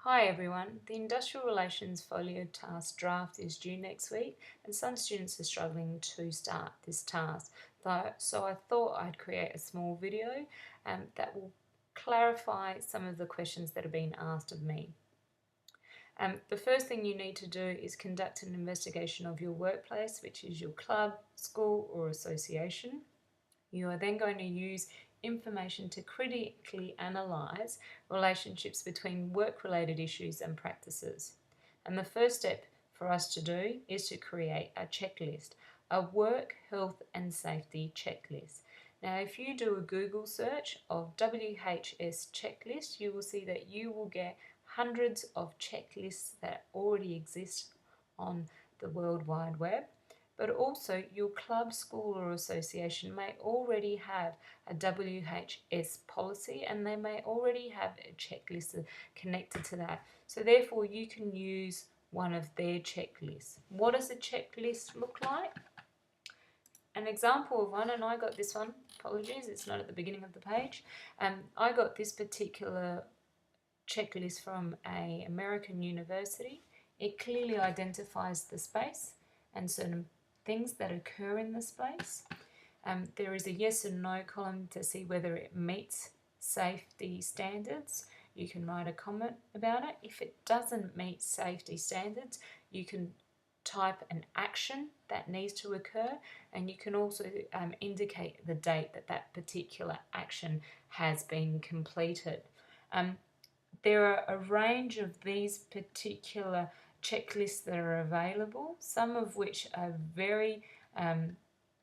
Hi everyone, the Industrial Relations Folio task draft is due next week and some students are struggling to start this task. So I thought I'd create a small video that will clarify some of the questions that are being asked of me. The first thing you need to do is conduct an investigation of your workplace, which is your club, school or association. You are then going to use information to critically analyse relationships between work-related issues and practices. And the first step for us to do is to create a checklist, a work, health and safety checklist. Now, if you do a Google search of WHS checklist, you will see that you will get hundreds of checklists that already exist on the World Wide Web. But also your club, school or association may already have a WHS policy and they may already have a checklist connected to that. So therefore you can use one of their checklists. What does a checklist look like? An example of one, and I got this one, apologies, it's not at the beginning of the page. I got this particular checklist from an American university. It clearly identifies the space and certain things that occur in the space. There is a yes and no column to see whether it meets safety standards. You can write a comment about it. If it doesn't meet safety standards, you can type an action that needs to occur, and you can also indicate the date that that particular action has been completed. There are a range of these particular checklists that are available, some of which are very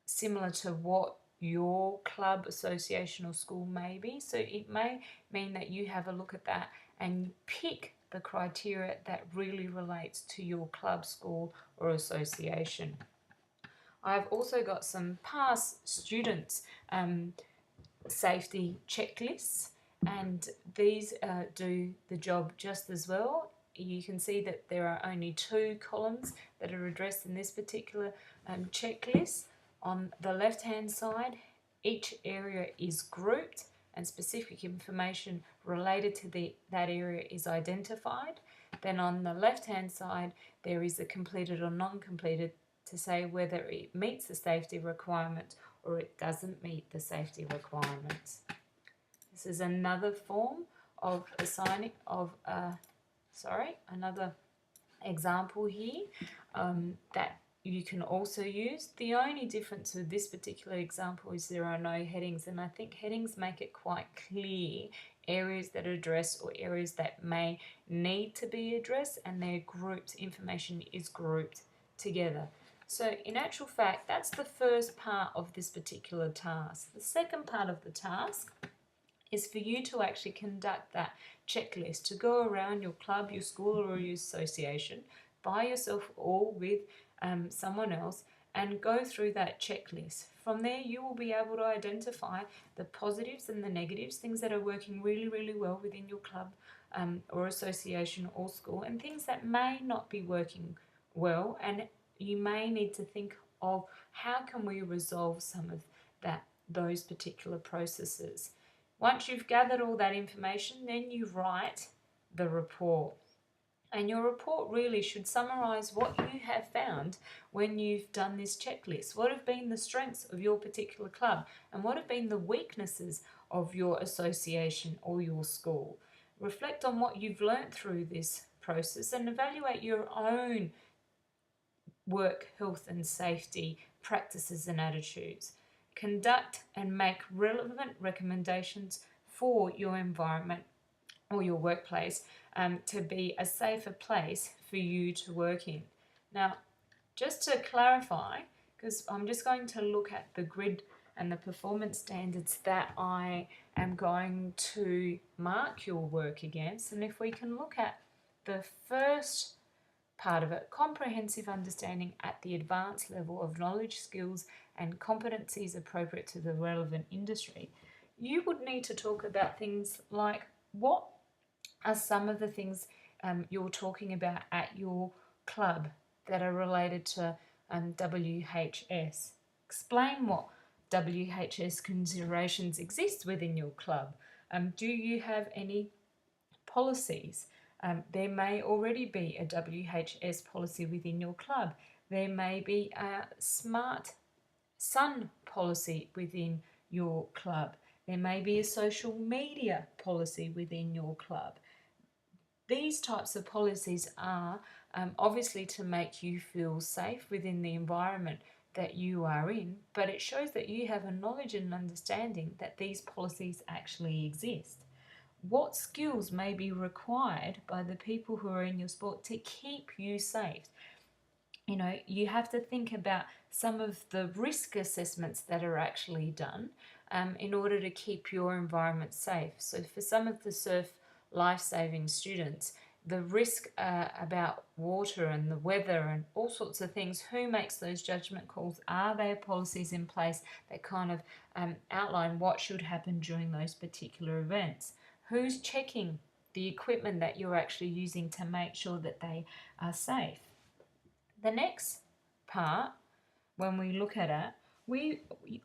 similar to what your club, association or school may be. So it may mean that you have a look at that and pick the criteria that really relates to your club, school or association. I've also got some past students safety checklists, and these do the job just as well. You can see that there are only 2 columns that are addressed in this particular checklist. On the left hand side, each area is grouped and specific information related to that area is identified. Then on the left hand side there is a completed or non-completed to say whether it meets the safety requirement or it doesn't meet the safety requirements. This is another form of assigning of another example here that you can also use. The only difference with this particular example is there are no headings, and I think headings make it quite clear areas that are addressed or areas that may need to be addressed, and their groups information is grouped together. So in actual fact, that's the first part of this particular task. The second part of the task is for you to actually conduct that checklist, to go around your club, your school or your association by yourself or with someone else and go through that checklist. From there you will be able to identify the positives and the negatives, things that are working really, really well within your club or association or school, and things that may not be working well, and you may need to think of how can we resolve some of those particular processes. Once you've gathered all that information, then you write the report. And your report really should summarise what you have found when you've done this checklist. What have been the strengths of your particular club and what have been the weaknesses of your association or your school. Reflect on what you've learnt through this process and evaluate your own work, health and safety practices and attitudes. Conduct and make relevant recommendations for your environment or your workplace to be a safer place for you to work in. Now, just to clarify, because I'm just going to look at the grid and the performance standards that I am going to mark your work against, and if we can look at the first part of it, comprehensive understanding at the advanced level of knowledge, skills and competencies appropriate to the relevant industry, you would need to talk about things like what are some of the things you're talking about at your club that are related to WHS. Explain what WHS considerations exist within your club. Do you have any policies? There may already be a WHS policy within your club. There may be a smart sun policy within your club. There may be a social media policy within your club. These types of policies are obviously to make you feel safe within the environment that you are in, but it shows that you have a knowledge and understanding that these policies actually exist. What skills may be required by the people who are in your sport to keep you safe? You know, you have to think about some of the risk assessments that are actually done in order to keep your environment safe. So for some of the surf life-saving students, the risk about water and the weather and all sorts of things, who makes those judgment calls? Are there policies in place that kind of outline what should happen during those particular events? Who's checking the equipment that you're actually using to make sure that they are safe? The next part, when we look at it,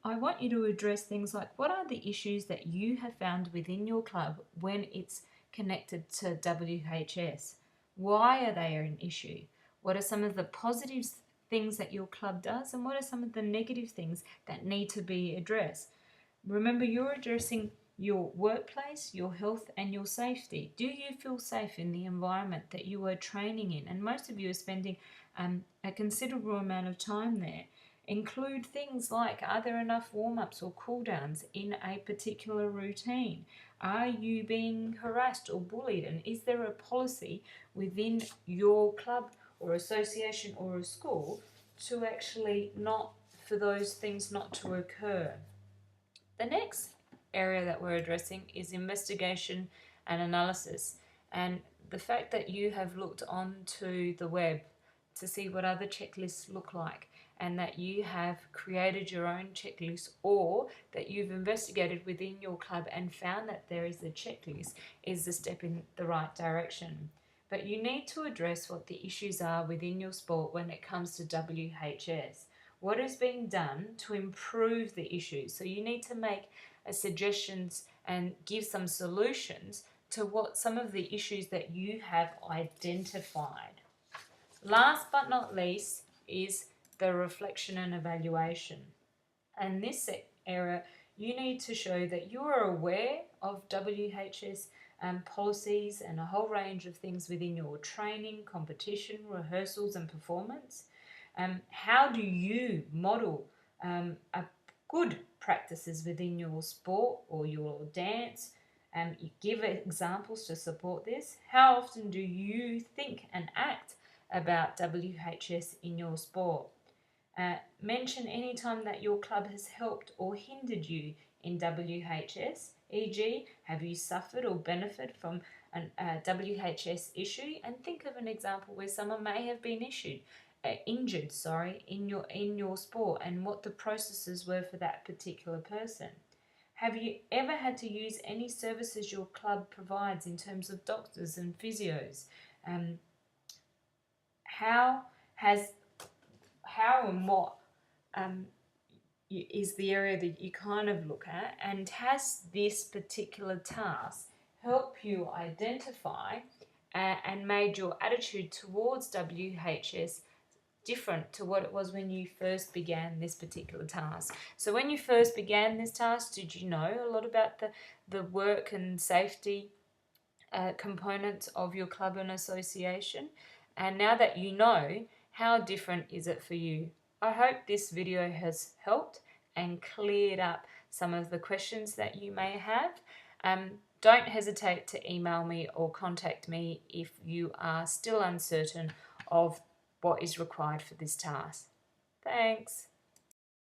I want you to address things like, what are the issues that you have found within your club when it's connected to WHS? Why are they an issue? What are some of the positive things that your club does, and what are some of the negative things that need to be addressed? Remember, you're addressing your workplace, your health, and your safety. Do you feel safe in the environment that you are training in? And most of you are spending a considerable amount of time there. Include things like, are there enough warm-ups or cool-downs in a particular routine? Are you being harassed or bullied? And is there a policy within your club or association or a school to actually for those things not to occur? The next area that we're addressing is investigation and analysis, and the fact that you have looked onto the web to see what other checklists look like, and that you have created your own checklist, or that you've investigated within your club and found that there is a checklist, is a step in the right direction. But you need to address what the issues are within your sport when it comes to WHS. What is being done to improve the issues? So you need to make suggestions and give some solutions to what some of the issues that you have identified. Last but not least is the reflection and evaluation. And this area, you need to show that you are aware of WHS policies and a whole range of things within your training, competition, rehearsals and performance. How do you model a good practices within your sport or your dance? You give examples to support this. How often do you think and act about WHS in your sport? Mention any time that your club has helped or hindered you in WHS, e.g. have you suffered or benefited from a WHS issue? And think of an example where someone may have been injured in your sport, and what the processes were for that particular person. Have you ever had to use any services your club provides in terms of doctors and physios? How and what is the area that you kind of look at, and has this particular task help you identify and made your attitude towards WHS different to what it was when you first began this particular task? So when you first began this task, did you know a lot about the work and safety components of your club and association? And now that you know, how different is it for you? I hope this video has helped and cleared up some of the questions that you may have. Don't hesitate to email me or contact me if you are still uncertain of what is required for this task. Thanks.